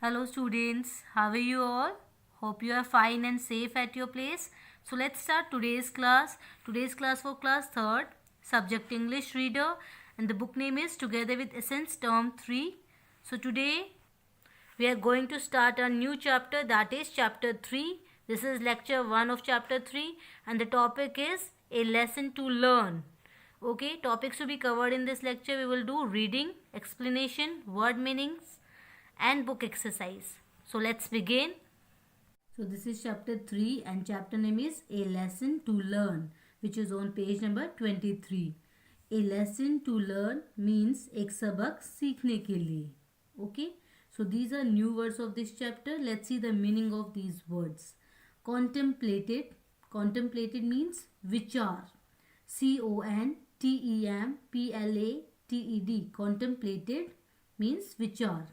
Hello students, how are you all? Hope you are fine and safe at your place. So let's start today's class. Today's class for class 3rd, subject English reader, and the book name is Together with Essence term 3. So today we are going to start a new chapter, that is chapter 3. This is lecture 1 of chapter 3 and the topic is a lesson to learn. Okay, topics to be covered in this lecture, we will do reading, explanation, word meanings and book exercise. So let's begin. So this is chapter 3 and chapter name is A Lesson to Learn, which is on page number 23. A lesson to learn means एक सबक सीखने के लिए. Okay, so these are new words of this chapter. Let's see the meaning of these words. Contemplated. Contemplated means विचार. CONTEMPLATED. Contemplated means विचार.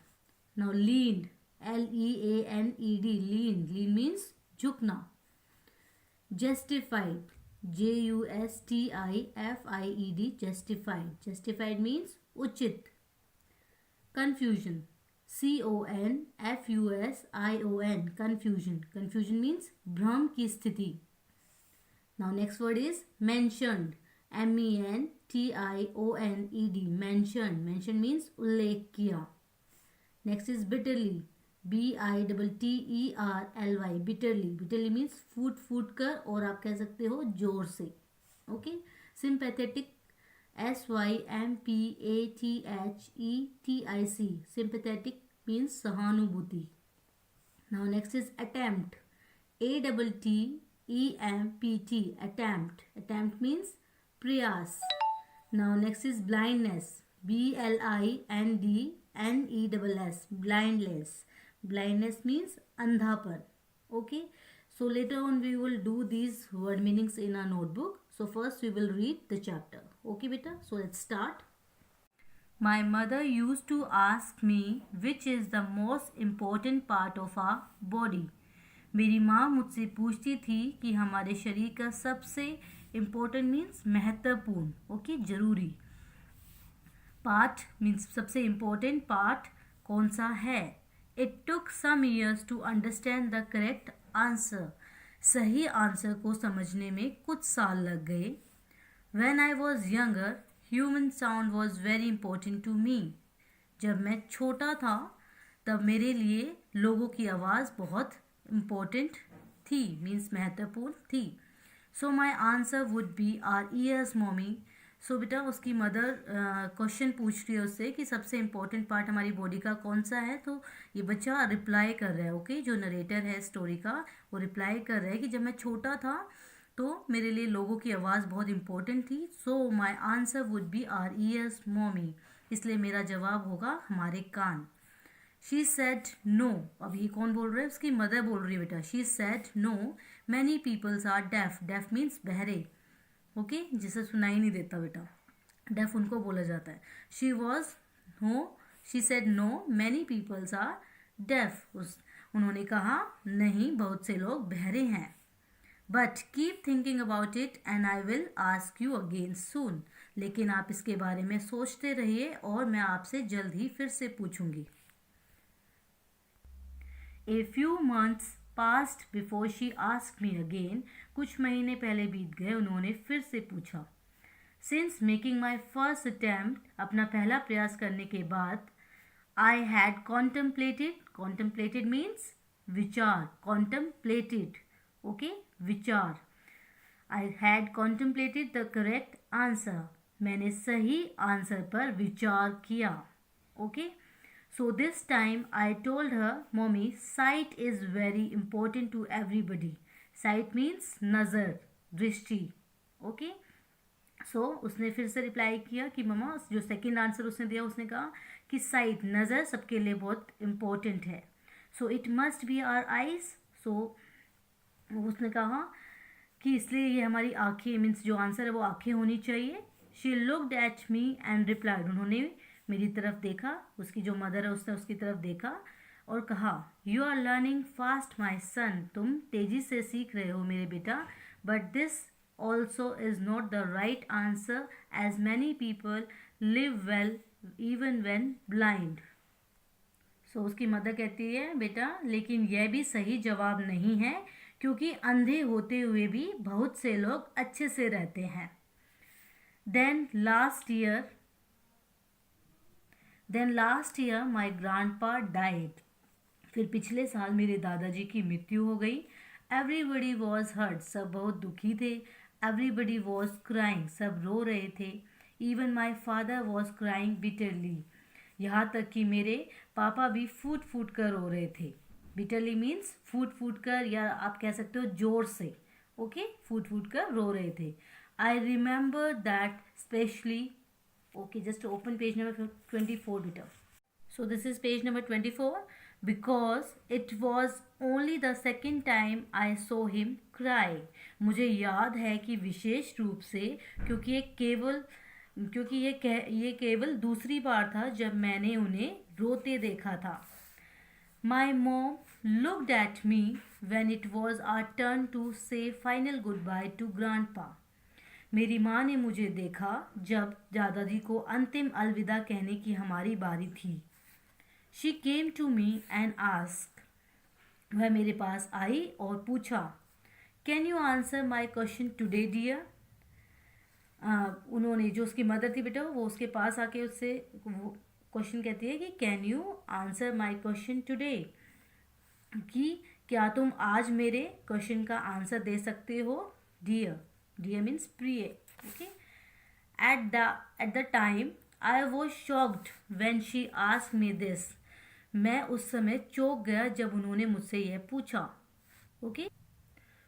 Now leaned. LEANED. Lean. Lean means झुकना. Justified. JUSTIFIED. Justified. Justified means उचित. Confusion. CONFUSION. Confusion. Confusion means भ्रम की स्थिति. Now next word is mentioned. MENTIONED. Mentioned. Mentioned means उल्लेख किया. Next is bitterly. BITTERLY. Bitterly. Bitterly means फूट फूट कर, और आप कह सकते हो जोर से. Okay. Sympathetic. SYMPATHETIC. Sympathetic means सहानुभूति. Now next is attempt. ATTEMPT. Attempt. Attempt means प्रयास. Now next is blindness. BLINDNESS. Blindness. Blindness means अंधापन. Okay. So later on we will do these word meanings in our notebook. So first we will read the chapter. Okay beta. So let's start. My mother used to ask me which is the most important part of our body. मेरी माँ मुझसे पूछती थी कि हमारे शरीर का सबसे इम्पोर्टेंट मीन्स महत्वपूर्ण. ओके, जरूरी. पार्ट मीन्स सबसे इम्पोर्टेंट पार्ट कौन सा है. It took some years to understand the correct answer. सही आंसर को समझने में कुछ साल लग गए. When I was younger human sound was very important to me. जब मैं छोटा था तब मेरे लिए लोगों की आवाज़ बहुत इम्पोर्टेंट थी, मीन्स महत्वपूर्ण थी. So my answer would be our ears mommy. So बेटा उसकी मदर क्वेश्चन पूछ रही है उससे कि सबसे इम्पोर्टेंट पार्ट हमारी बॉडी का कौन सा है. तो ये बच्चा रिप्लाई कर रहा है. ओके, जो नरेटर है स्टोरी का वो रिप्लाई कर रहा है कि जब मैं छोटा था तो मेरे लिए लोगों की आवाज़ बहुत इंपॉर्टेंट थी. So my answer would be our ears mommy. इसलिए मेरा जवाब होगा हमारे कान. She said no. अब ये कौन बोल रहा है, उसकी मदर बोल रही है बेटा. She said no many peoples are deaf. Deaf means बहरे. ओके, जिसे सुनाई नहीं देता बेटा, डेफ उनको बोला जाता है. She was she said no many peoples are deaf. उन्होंने कहा नहीं, बहुत से लोग बहरे हैं. But keep thinking about it and I will ask you again soon. लेकिन आप इसके बारे में सोचते रहिए और मैं आपसे जल्द ही फिर से पूछूंगी. A few months passed before she asked me again. कुछ महीने पहले बीत गए, उन्होंने फिर से पूछा. Since making my first attempt, अपना पहला प्रयास करने के बाद, I had contemplated. Contemplated means विचार. Contemplated. Okay, विचार. I had contemplated the correct answer. मैंने सही आंसर पर विचार किया. Okay. So this time I told her, Mommy, sight is very important to everybody. Sight means नज़र, दृष्टि. Okay? So उसने फिर से रिप्लाई किया कि मम्मा, जो सेकंड आंसर उसने दिया उसने कहा कि साइट, नज़र सबके लिए बहुत इम्पोर्टेंट है. So it must be our eyes. So उसने कहा कि इसलिए ये हमारी आँखें, मीन्स जो आंसर है वो आँखें होनी चाहिए. She looked at me and replied. उन्होंने मेरी तरफ देखा, उसकी जो मदर है उसने उसकी तरफ देखा और कहा, you are learning fast my son. तुम तेज़ी से सीख रहे हो मेरे बेटा. But this also is not the right answer as many people live well even when blind. उसकी मदर कहती है बेटा लेकिन यह भी सही जवाब नहीं है क्योंकि अंधे होते हुए भी बहुत से लोग अच्छे से रहते हैं। Then last year my grandpa died. फिर पिछले साल मेरे दादाजी की मृत्यु हो गई। Everybody was hurt. सब बहुत दुखी थे। Everybody was crying. सब रो रहे थे। Even my father was crying bitterly. यहाँ तक कि मेरे पापा भी फूट फूट कर रो रहे थे। बिटरली मीन्स फूट फूट कर, या आप कह सकते हो जोर से। ओके, फूट फूट कर रो रहे थे। I remember that specially. Okay, just open page number 24 बेटा. So this is page number 24. Because it was only the second time I saw him cry. मुझे याद है कि विशेष रूप से क्योंकि ये केवल दूसरी बार था जब मैंने उन्हें रोते देखा था. My mom looked at me when it was our turn to say final goodbye to grandpa. मेरी माँ ने मुझे देखा जब दादाजी को अंतिम अलविदा कहने की हमारी बारी थी. She came to me and asked. वह मेरे पास आई और पूछा, Can you answer my question today, dear? उन्होंने, जो उसकी मदर थी बेटा, वो उसके पास आके उससे क्वेश्चन कहती है कि can you answer my question today, कि क्या तुम आज मेरे क्वेश्चन का आंसर दे सकते हो. डियर मीन्स प्रिय. Okay. At the time I was shocked when she asked me this. मैं उस समय चौंक गया जब उन्होंने मुझसे यह पूछा. ओके.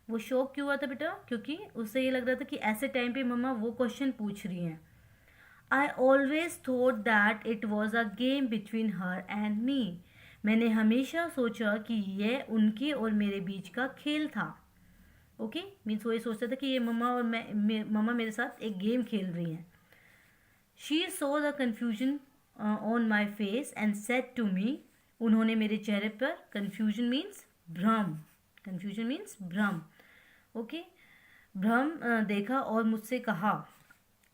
वो शौक क्यों हुआ था बेटा? क्योंकि उससे ये लग रहा था कि ऐसे टाइम पे मम्मा वो क्वेश्चन पूछ रही हैं. I always thought that it was a game between her and me. मैंने हमेशा सोचा कि यह उनके और मेरे बीच का खेल था. ओके, मीन्स वो ये सोचता था कि ये मम्मा मेरे साथ एक गेम खेल रही हैं. She saw the confusion on my face and said to me. उन्होंने मेरे चेहरे पर कन्फ्यूजन मीन्स भ्रम. ओके, भ्रम देखा और मुझसे कहा,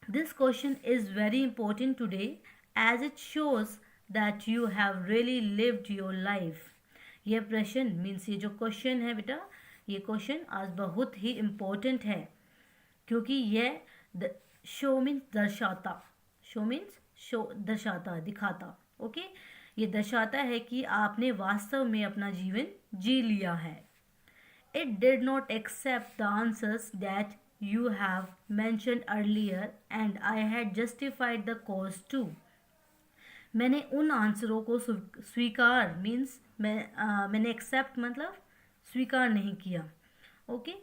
this question is very important today as it shows that you have really lived your life. यह प्रश्न मीन्स ये जो क्वेश्चन है बेटा, ये क्वेश्चन आज बहुत ही इम्पोर्टेंट है क्योंकि यह शो मीन्स दर्शाता, दिखाता. ओके, ये दर्शाता है कि आपने वास्तव में अपना जीवन जी लिया है. It did not accept the answers that you have mentioned earlier and I had justified the cause too. मैंने उन आंसरों को स्वीकार मीन्स मैंने एक्सेप्ट मतलब स्वीकार नहीं किया. ओके,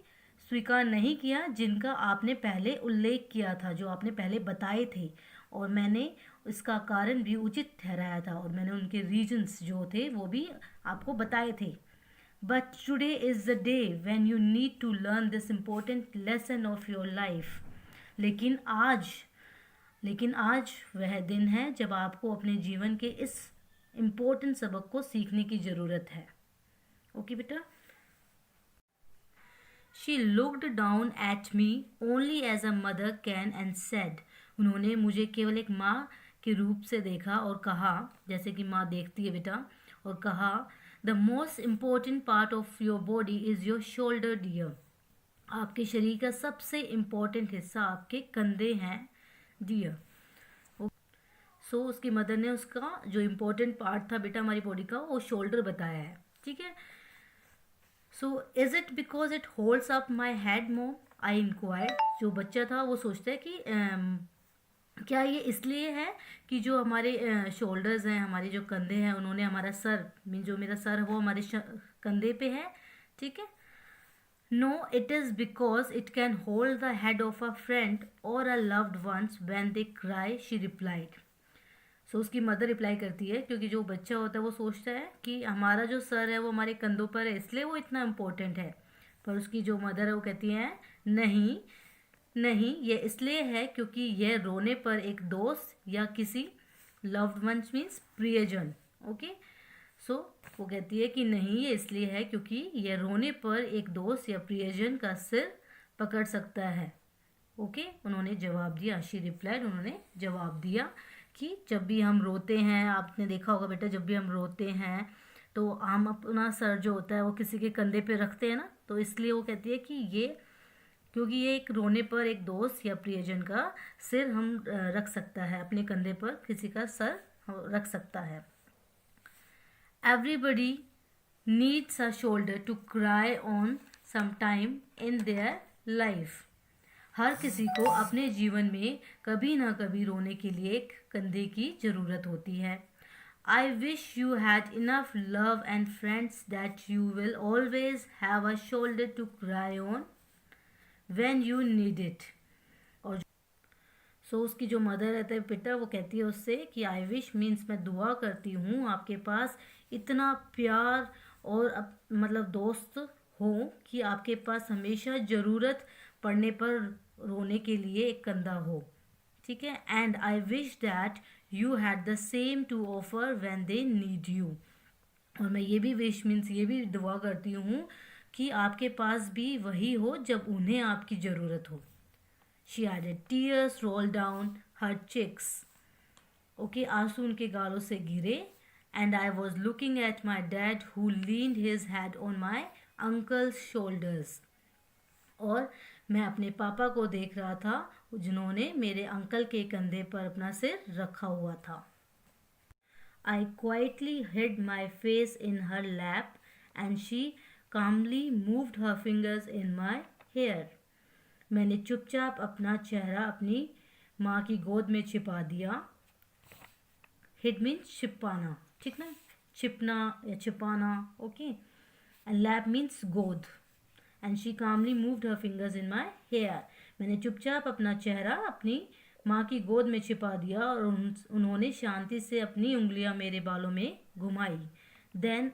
स्वीकार नहीं किया जिनका आपने पहले उल्लेख किया था, जो आपने पहले बताए थे, और मैंने इसका कारण भी उचित ठहराया था, और मैंने उनके रीजंस जो थे वो भी आपको बताए थे. But today is the day when you need to learn this important lesson of your life. लेकिन आज वह दिन है जब आपको अपने जीवन के इस इम्पोर्टेंट सबक को सीखने की ज़रूरत है. ओके बेटा. She looked down at me only as a mother can and said. उन्होंने मुझे केवल एक माँ के रूप से देखा और कहा, जैसे कि माँ देखती है बेटा, और कहा, The most important part of your body is your shoulder, dear. आपके शरीर का सबसे इम्पोर्टेंट हिस्सा आपके कंधे हैं, डियर. सो उसकी मदर ने उसका जो इम्पोर्टेंट पार्ट था बेटा हमारी बॉडी का, वो शोल्डर बताया है. ठीक है. So is it because it holds up my head मोम, आई इंक्वायर्ड. जो बच्चा था वो सोचता है कि क्या ये इसलिए है कि जो हमारे शोल्डर्स हैं, हमारे जो कंधे हैं, उन्होंने हमारा सर जो मेरा सर है वो हमारे कंधे पे है. ठीक है. No, it is because it can hold the head of a friend और a loved one when they cry, she replied. So उसकी मदर रिप्लाई करती है, क्योंकि जो बच्चा होता है वो सोचता है कि हमारा जो सर है वो हमारे कंधों पर है, इसलिए वो इतना इम्पोर्टेंट है. पर उसकी जो मदर है वो कहती है, नहीं, ये इसलिए है क्योंकि यह रोने पर एक दोस्त या किसी लव्ड वंस मीन्स प्रियजन. ओके. सो वो कहती है कि नहीं, ये इसलिए है क्योंकि यह रोने पर एक दोस्त या प्रियजन का सिर पकड़ सकता है. ओके. उन्होंने जवाब दिया, शी रिप्लाइड, उन्होंने जवाब दिया कि जब भी हम रोते हैं, आपने देखा होगा बेटा, जब भी हम रोते हैं तो हम अपना सर जो होता है वो किसी के कंधे पे रखते हैं ना, तो इसलिए वो कहती है कि ये, क्योंकि ये एक रोने पर एक दोस्त या प्रियजन का सिर हम रख सकता है, अपने कंधे पर किसी का सर रख सकता है. Everybody needs a shoulder to cry on sometime in their life. हर किसी को अपने जीवन में कभी ना कभी रोने के लिए एक कंधे की ज़रूरत होती है. I wish you had enough love and friends that you will always have a shoulder to cry on when you need it. और उसकी जो मदर रहता है पिता, वो कहती है उससे कि आई विश मीन्स मैं दुआ करती हूँ आपके पास इतना प्यार और मतलब दोस्त हो कि आपके पास हमेशा ज़रूरत पड़ने पर रोने के लिए एक कंधा हो. ठीक है. And I wish that you had the same to offer when they need you. और मैं ये भी विश मीन्स ये भी दुआ करती हूँ कि आपके पास भी वही हो जब उन्हें आपकी ज़रूरत हो. She added, tears rolled down her cheeks. Okay, आंसू उनके गालों से गिरे. And I was looking at my dad who leaned his head on my uncle's shoulders. और मैं अपने पापा को देख रहा था जिन्होंने मेरे अंकल के कंधे पर अपना सिर रखा हुआ था. I quietly hid my face in her lap and she calmly moved her fingers in my hair. मैंने चुपचाप अपना चेहरा अपनी माँ की गोद में छिपा दिया. हिड मीन्स छिपाना, ठीक ना, छिपना या छिपाना. ओके. एंड लैप मीन्स गोद. And she calmly moved her fingers in my hair. मैंने चुपचाप अपना चेहरा अपनी माँ की गोद में छिपा दिया और उन्होंने शांति से अपनी उंगलियाँ मेरे बालों में घुमाई. Then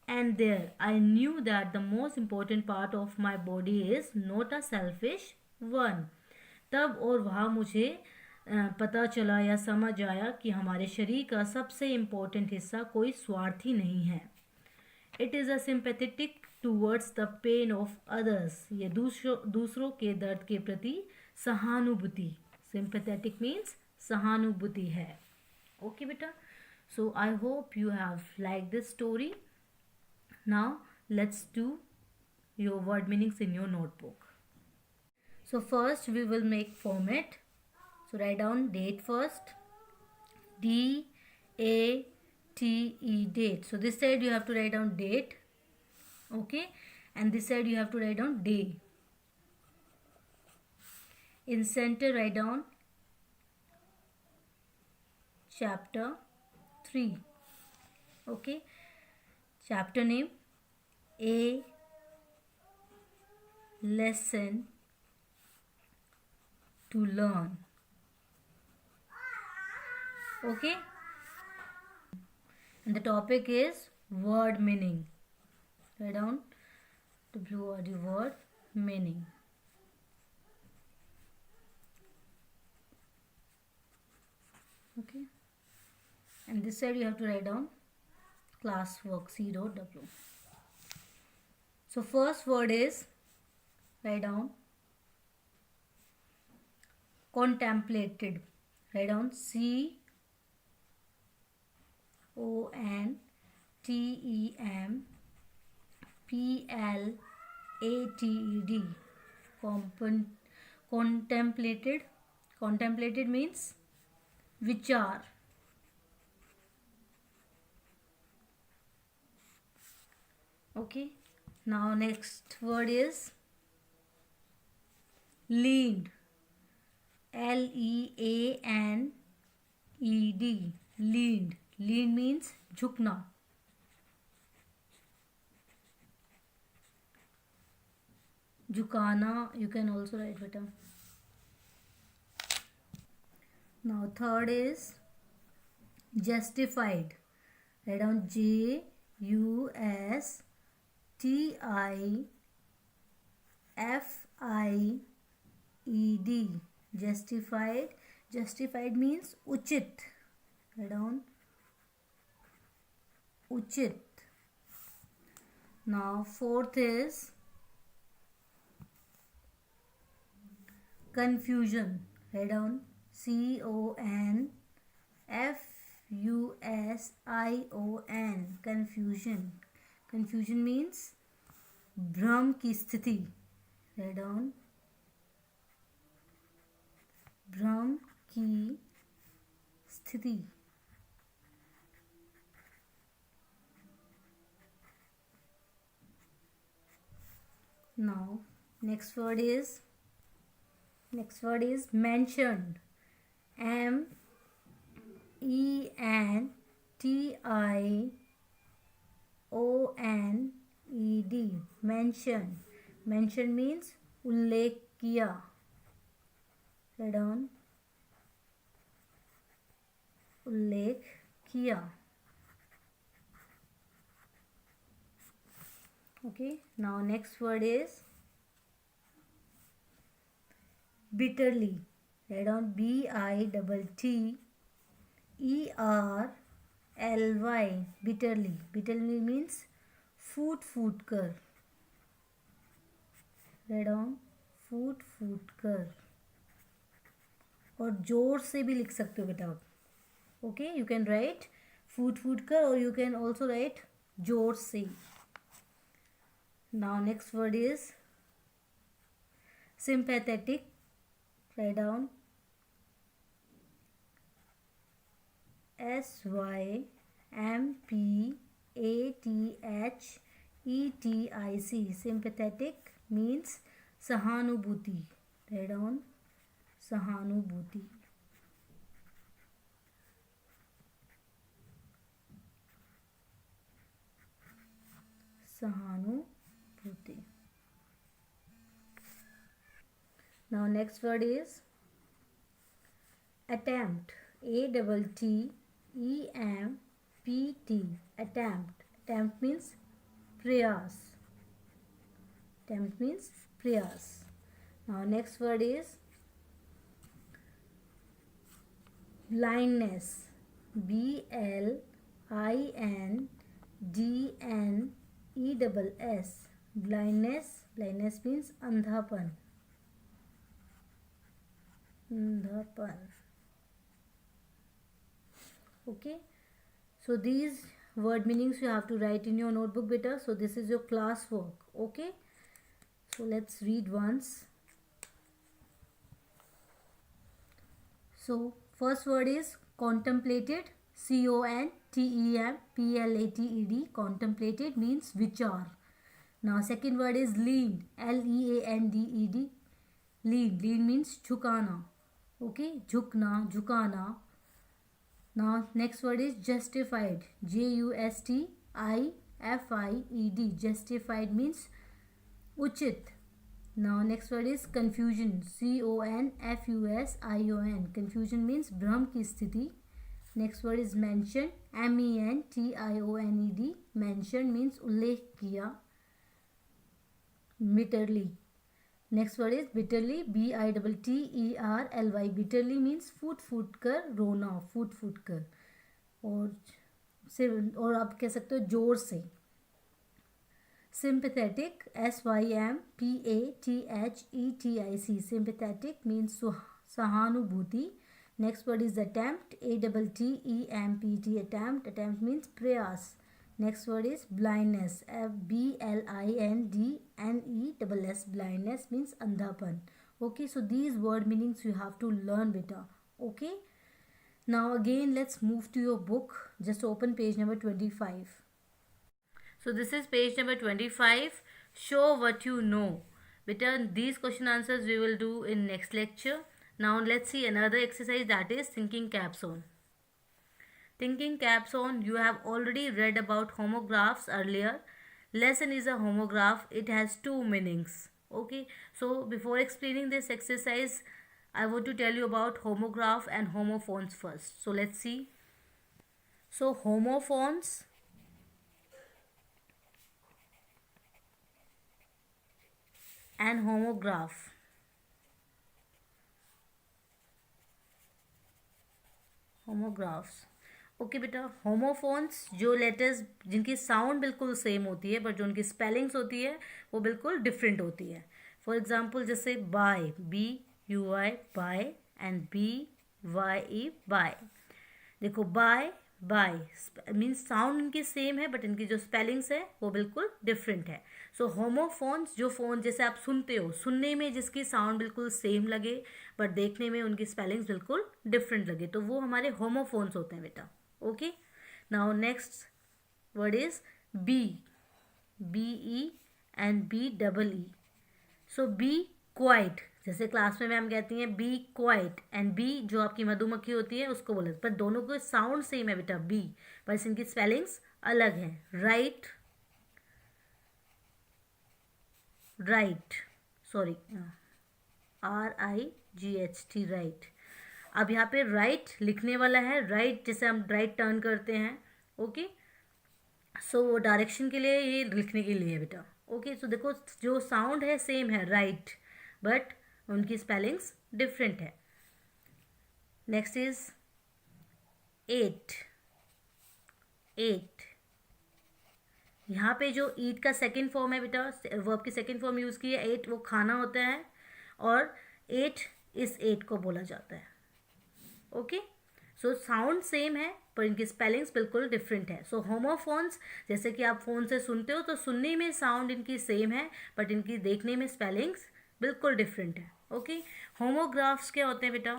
and there I knew that the most important part of my body is not a selfish one. तब और वहाँ मुझे पता चला या समझ आया कि हमारे शरीर का सबसे इम्पोर्टेंट हिस्सा कोई स्वार्थी नहीं है. It is a sympathetic towards the pain of others. ये दूसरों के दर्द के प्रति सहानुभूति. Sympathetic means सहानुभूति है. Okay बेटा. So I hope you have liked this story. Now let's do your word meanings in your notebook. So first we will make format. So write down date first. D-A-T-E, date. So this side you have to write down date. Okay. And this side you have to write down day. In center write down chapter 3. Okay. Chapter name, A lesson to learn. Okay. And the topic is word meaning. Write down W-O-R-D, word meaning. Okay. And this side you have to write down classwork C.W. So first word is, write down contemplated. Write down C-O-N-T-E-M-P-L-A-T-E-D. Contemplated. Contemplated means vichar. Okay. Now next word is leaned. L-E-A-N-E-D. Leaned. Leaned means झुकना. झुकाना. You can also write better. Now third is justified. Write down J-U-S-T-I-F-I-E-D. Justified. Justified means uchit. Write down uchit. Now fourth is confusion. Write down CONFUSION. Fusion, confusion. Confusion means भ्रम की स्थिति. Write down. भ्रम की स्थिति. Now next word is mentioned. mentioned. Mention means उल्लेख किया. Write down. उल्लेख किया. Okay, now next word is bitterly. Write down BITTERLY. bitterly. Bitterly means फूट कर. Write down फूट कर. और जोर से भी लिख सकते हो बेटा आप. ओके, यू कैन राइट फूट कर और यू कैन ऑल्सो राइट जोर से. Now next word is sympathetic. Write down SYMPATHETIC. Sympathetic means सहानुभूति. Write down सहानुभूति. सहानुभूति. Now next word is attempt. ATTEMPT. Attempt. Attempt means प्रयास. Attempt means प्रयास. Now next word is blindness. BLINDNESS. Blindness. Blindness means अंधापन. Okay, so these word meanings you have to write in your notebook beta. So this is your class work. Okay, so let's read once. So first word is contemplated. CONTEMPLATED. Contemplated means vichar. Now second word is leaned. LEANDED. Lean means झुकाना. Okay, झुकना, झुकाना. Now next word is justified. JUSTIFIED. Justified means उचित. Now next word is confusion. CONFUSION. Confusion means भ्रम की स्थिति. Next word is mention. MENTIONED. Mention means उल्लेख किया. Bitterly. Next word is bitterly. BITTERLY. Bitterly means फूट कर रोना. फूट कर. और आप कह सकते हो जोर से. Sympathetic. SYMPATHETIC. Sympathetic means सहानुभूति. Next word is attempt. ATTEMPT. Attempt means प्रयास. Next word is blindness. BLINDNESS. Blindness means अंधापन. Okay, so these word meanings you have to learn beta. Okay, now again let's move to your book. Just open page number 25. So this is page number 25. Show what you know. Beta, these question answers we will do in next lecture. Now let's see another exercise, that is thinking caps on. Thinking caps on, you have already read about homographs earlier. Lesson is a homograph. It has two meanings. Okay, so before explaining this exercise, I want to tell you about homograph and homophones first. So let's see. So homophones and homograph. Homographs. Okay बेटा, homophones जो letters जिनकी sound बिल्कुल same होती है but जो उनकी spellings होती है वो बिल्कुल डिफरेंट होती है. फॉर एग्जांपल जैसे buy, BUI buy and BYE bye. देखो बाय बाय मीन्स साउंड इनकी सेम है बट इनकी जो स्पेलिंग्स है वो बिल्कुल डिफरेंट है. सो होमोफोन्स जो फोन जैसे आप सुनते हो, सुनने में जिसकी साउंड बिल्कुल सेम लगे बट देखने में उनकी स्पेलिंग्स बिल्कुल डिफरेंट लगे, तो वो हमारे होमोफोन्स होते हैं बेटा. Okay, now next word is be. B E and B double E. So be quiet, जैसे क्लास में मैम कहती हैं बी क्वाइट, एंड बी जो आपकी मधुमक्खी होती है उसको बोले, पर दोनों को साउंड सेम है बेटा बी, बस इनकी स्पेलिंग्स अलग है. Right, right, sorry, RIGHT, right. अब यहाँ पे राइट लिखने वाला है, राइट जैसे हम राइट टर्न करते हैं. ओके, सो वो डायरेक्शन के लिए, ये लिखने के लिए है बेटा. ओके, सो देखो जो साउंड है सेम है राइट, बट उनकी स्पेलिंग्स डिफरेंट है. Next is eight. एट, यहाँ पे जो ईट का सेकेंड फॉर्म है बेटा, वर्ब की सेकेंड फॉर्म यूज़ की है. एट वो खाना होता है और एट इस एट को बोला जाता है. ओके, सो साउंड सेम है पर इनकी स्पेलिंग्स बिल्कुल डिफरेंट है. सो होमोफोन्स, जैसे कि आप फ़ोन से सुनते हो तो सुनने में साउंड इनकी सेम है बट इनकी देखने में स्पेलिंग्स बिल्कुल डिफरेंट है. ओके, होमोग्राफ्स क्या होते हैं बेटा?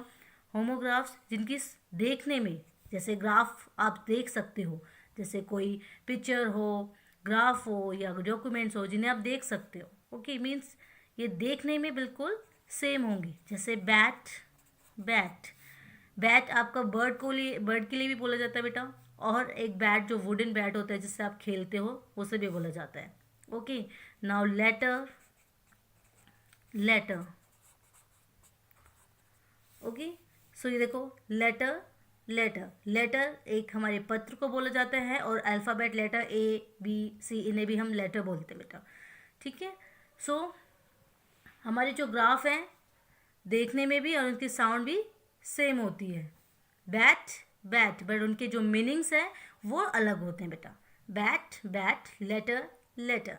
होमोग्राफ्स जिनकी देखने में, जैसे ग्राफ आप देख सकते हो, जैसे कोई पिक्चर हो, ग्राफ हो या डॉक्यूमेंट्स हो जिन्हें आप देख सकते हो. ओके, मीन्स ये देखने में बिल्कुल सेम होंगी. जैसे बैट, बैट, बैट आपका बर्ड के लिए भी बोला जाता है बेटा, और एक बैट जो वुडन बैट होता है जिससे आप खेलते हो उसे भी बोला जाता है. Okay, now letter, letter. Okay, so ये देखो लेटर, लेटर, लेटर एक हमारे पत्र को बोला जाता है, और अल्फ़ाबेट लेटर ABC इन्हें भी हम लेटर बोलते हैं बेटा. ठीक है, सो हमारे जो ग्राफ हैं देखने में भी और उनकी साउंड भी सेम होती है. बैट, बैट, बट उनके जो मीनिंग्स हैं वो अलग होते हैं बेटा. Bat, bat, letter, letter.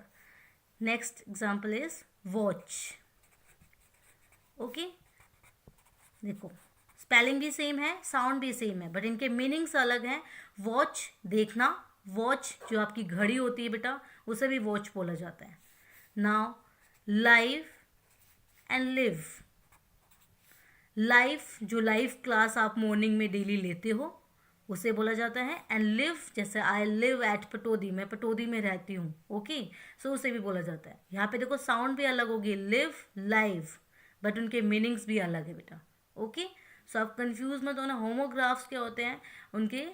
Next example is watch. Okay, देखो स्पेलिंग भी सेम है, साउंड भी सेम है, बट इनके मीनिंग्स अलग हैं. वॉच देखना, वॉच जो आपकी घड़ी होती है बेटा उसे भी वॉच बोला जाता है. Now live and live. Life जो लाइफ क्लास आप मॉर्निंग में डेली लेते हो उसे बोला जाता है. एंड लिव जैसे आई लिव एट पटौदी, मैं पटौदी में रहती हूँ. ओके, सो उसे भी बोला जाता है. यहाँ पे देखो साउंड भी अलग होगी, लिव, लाइव, बट उनके मीनिंग्स भी अलग है बेटा. ओके, सो आप कंफ्यूज मत होना. होमोग्राफ्स क्या होते हैं, उनके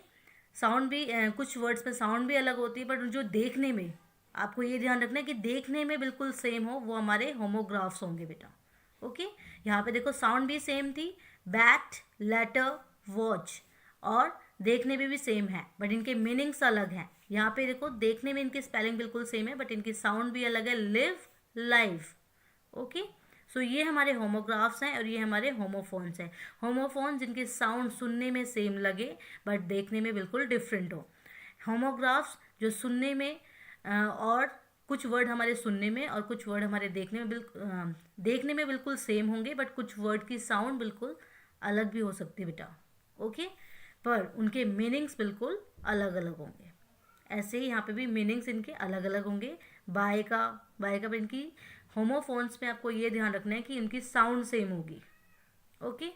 साउंड भी कुछ वर्ड्स में साउंड भी अलग होती है, बट जो देखने में, आपको ये ध्यान रखना है कि देखने में बिल्कुल सेम हो, वो हमारे होमोग्राफ्स होंगे बेटा. ओके, यहाँ पे देखो साउंड भी सेम थी, बैट, लेटर, वॉच, और देखने में भी सेम है बट इनके मीनिंग्स अलग हैं. यहाँ पे देखो देखने में इनकी स्पेलिंग बिल्कुल सेम है बट इनकी साउंड भी अलग है, लिव, लाइव. ओके, सो ये हमारे होमोग्राफ्स हैं और ये हमारे होमोफोन्स हैं. होमोफोन जिनकी साउंड सुनने में सेम लगे बट देखने में बिल्कुल डिफरेंट हो. होमोग्राफ्स जो सुनने में और कुछ वर्ड हमारे सुनने में और कुछ वर्ड हमारे देखने में बिल्कुल सेम होंगे बट कुछ वर्ड की साउंड बिल्कुल अलग भी हो सकती है बेटा. ओके, पर उनके मीनिंग्स बिल्कुल अलग अलग होंगे. ऐसे ही यहाँ पे भी मीनिंग्स इनके अलग अलग होंगे. बाय का भी इनकी होमोफोन्स में आपको ये ध्यान रखना है कि इनकी साउंड सेम होगी. ओके,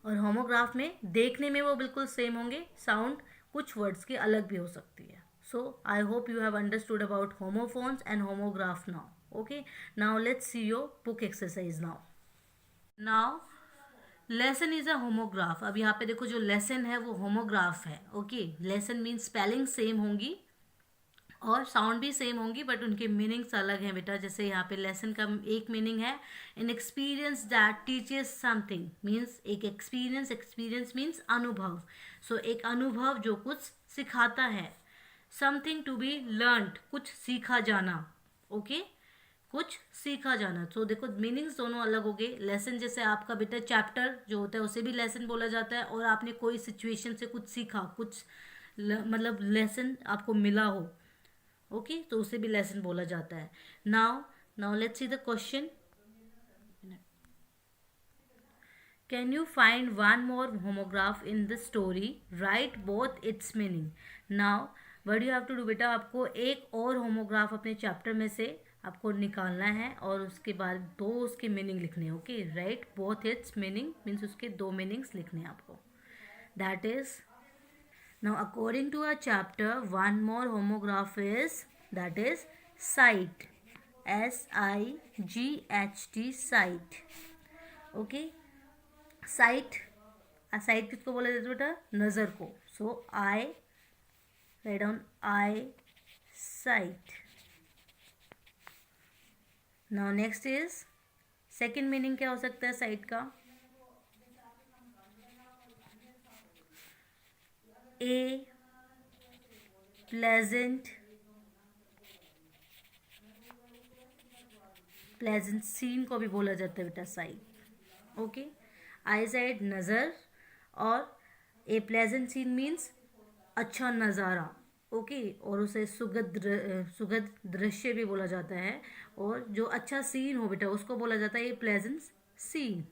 और होमोग्राफ में देखने में वो बिल्कुल सेम होंगे, साउंड कुछ वर्ड्स की अलग भी हो सकती है. So I hope you have understood about homophones and homograph now. Okay, now let's see your book exercise now. Now lesson is a homograph. अब यहाँ पे देखो जो lesson है वो homograph है. Okay, lesson means spelling same होंगी और साउंड भी सेम होंगी बट उनके मीनिंग्स अलग हैं बेटा. जैसे यहाँ पे लेसन का एक मीनिंग है an experience that teaches something, means एक एक्सपीरियंस, एक्सपीरियंस मीन्स अनुभव. सो एक अनुभव जो कुछ सिखाता है. समथिंग टू बी लर्नड, कुछ सीखा जाना. ओके, कुछ सीखा जाना. तो देखो मीनिंग्स दोनों अलग हो गए. लेसन जैसे आपका बेटा चैप्टर जो होता है उसे भी लेसन बोला जाता है, और आपने कोई सिचुएशन से कुछ सीखा, कुछ मतलब लेसन आपको मिला हो, ओके, तो उसे भी लेसन बोला जाता है. Now let's see the question. Can you find one more homograph in the story, right both its meaning. Now what you have to do बेटा, आपको एक और होमोग्राफ अपने चैप्टर में से आपको निकालना है और उसके बाद दो उसके मीनिंग लिखने हैं. Okay, right both its meaning means उसके दो मीनिंग्स लिखने हैं आपको. That is, now according to our chapter, one more homograph is, that is sight, sight, sight. Okay, sight, sight किसको बोला जाता है बेटा, नज़र को. so I write down I sight. now next is second meaning क्या हो सकता है sight का, a pleasant सीन को भी बोला जाता है बेटा साइट. ओके, आई साइट नज़र, और ए प्लेजेंट सीन मीन्स अच्छा नज़ारा. ओके, और उसे सुगध दृश्य भी बोला जाता है, और जो अच्छा सीन हो बेटा उसको बोला जाता है ए प्लेजेंट सीन.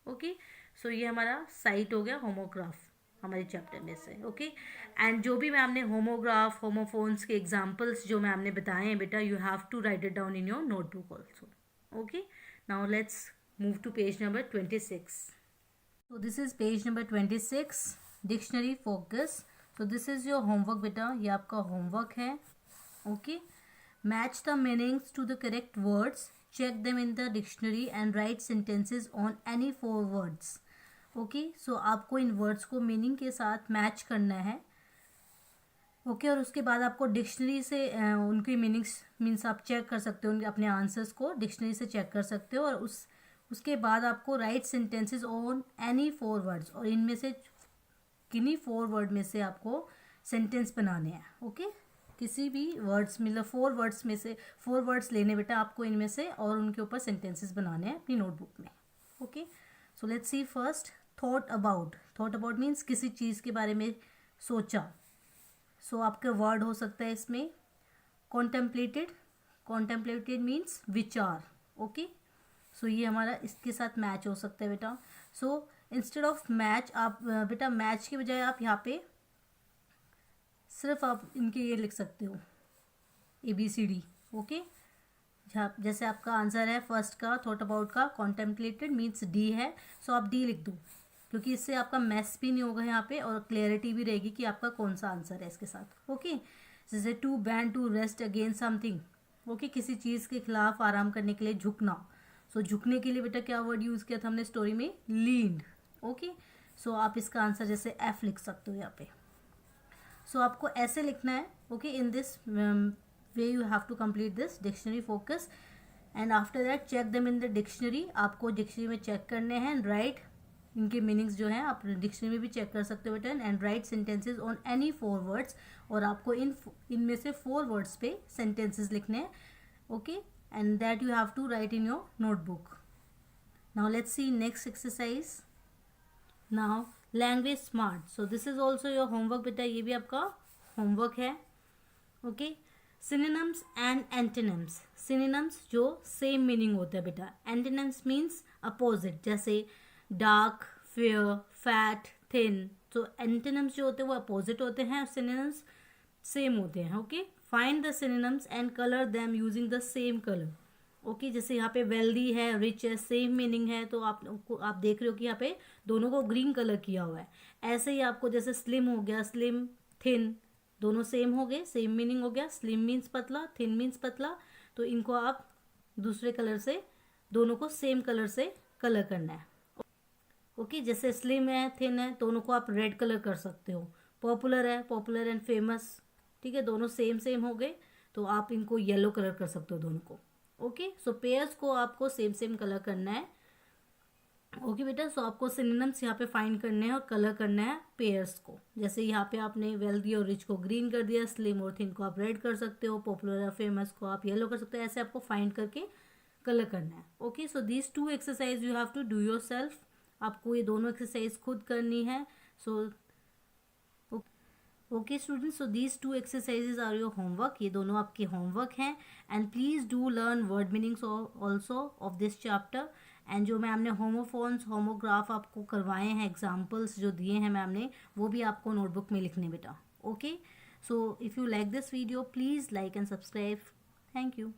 ओके, सो ये हमारा साइट हो गया होमोग्राफ हमारे चैप्टर में से. ओके, एंड जो भी मैम ने होमोग्राफ होमोफोन्स के एग्जाम्पल्स जो मैम ने बताए हैं बेटा, you have to write it down in your notebook also. Okay, now let's move to page number 26. So this is page number 26, dictionary focus. So this is your homework beta, ये आपका homework है. Okay, match the meanings to the correct words, check them in the dictionary and write sentences on any 4 words. Okay, so आपको इन words को meaning के साथ match करना है. Okay, और उसके बाद आपको डिक्शनरी से उनकी मीन्स आप चेक कर सकते हो, उनके अपने आंसर्स को डिक्शनरी से चेक कर सकते हो, और उसके बाद आपको right sentences on any 4 words, और इनमें से किन्हीं 4 वर्ड में से आपको सेंटेंस बनाने हैं. ओके, किसी भी वर्ड्स मतलब 4 वर्ड्स में से 4 वर्ड्स लेने बेटा आपको इनमें से, और उनके ऊपर सेंटेंसेस बनाने हैं अपनी नोटबुक में. Okay, so let's see first thought about. Thought about means किसी चीज़ के बारे में सोचा. सो आपके वर्ड हो सकता है इसमें कॉन्टेम्पलेटेड. कॉन्टेम्पलेटेड मीन्स विचार. ओके, सो ये हमारा इसके साथ मैच हो सकता है बेटा. सो इंस्टेड ऑफ मैच, आप बेटा मैच के बजाय आप यहाँ पे सिर्फ आप इनके ये लिख सकते हो ABCD. ओके, जैसे आपका आंसर है फर्स्ट का थॉट अबाउट का कॉन्टेम्पलेटेड मीन्स D है, सो आप D लिख दो, क्योंकि इससे आपका मैस भी नहीं होगा यहाँ पे, और क्लैरिटी भी रहेगी कि आपका कौन सा आंसर है इसके साथ. ओके, जैसे to bend to rest against something. Okay, किसी चीज़ के खिलाफ आराम करने के लिए झुकना. सो झुकने के लिए बेटा क्या वर्ड यूज़ किया था हमने स्टोरी में, लीन्ड. ओके, सो आप इसका आंसर जैसे F लिख सकते हो यहाँ पे. सो आपको ऐसे लिखना है. Okay, in this way you have to complete this dictionary focus, and after that check them in the dictionary. आपको डिक्शनरी में चेक करने हैं, एंड राइट इनके मीनिंग्स जो हैं आप डिक्शनरी में भी चेक कर सकते हो बेटा, and right sentences on any 4 words, और आपको इनमें से 4 वर्ड्स पे सेंटेंसेस लिखने हैं. Okay, and that you have to write in your notebook. Now let's see next exercise. Now language smart. So this is also your homework बेटा, ये भी आपका होमवर्क है. Okay, synonyms and antonyms. Synonyms जो same meaning होता है बेटा, antonyms means opposite, जैसे डार्क, फेयर, फैट, थिन. तो एंटोनिम्स जो होते हैं वो अपोजिट होते हैं, और सिनोनिम्स सेम होते हैं. Okay, find the synonyms and colour them using the same colour. Okay, जैसे यहाँ पे वेल्दी है, रिच है, सेम मीनिंग है, तो आप देख रहे हो कि यहाँ पे दोनों को ग्रीन कलर किया हुआ है. ऐसे ही आपको जैसे स्लिम हो गया, स्लिम, थिन, दोनों सेम हो गए, सेम मीनिंग हो गया. स्लिम मीन्स पतला, थिन मीन्स पतला, तो इनको आप दूसरे कलर से, दोनों को सेम कलर से कलर करना है. ओके, जैसे स्लिम है, थिन है, दोनों को आप रेड कलर कर सकते हो. पॉपुलर है, पॉपुलर एंड फेमस, ठीक है, दोनों सेम हो गए, तो आप इनको येलो कलर कर सकते हो दोनों को. ओके, सो पेयर्स को आपको सेम कलर करना है. ओके बेटा, सो आपको सिनोनिम्स यहाँ पे फाइंड करने हैं और कलर करना है पेयर्स को. जैसे यहाँ पे आपने वेल्दी और रिच को ग्रीन कर दिया, स्लिम और थिन को आप रेड कर सकते हो, पॉपुलर और फेमस को आप येलो कर सकते हो. ऐसे आपको फाइंड करके कलर करना है. Okay, so these 2 exercise you have to do yourself. आपको ये दोनों एक्सरसाइज खुद करनी है. So okay students, so these 2 exercises are your homework. ये दोनों आपके होमवर्क हैं, and please do learn word meanings also of this chapter, and जो मैम ने होमोफोन्स होमोग्राफ आपको करवाए हैं, एग्जाम्पल्स जो दिए हैं मैम ने, वो भी आपको नोटबुक में लिखने बेटा. Okay, so if you like this video please like and subscribe. Thank you.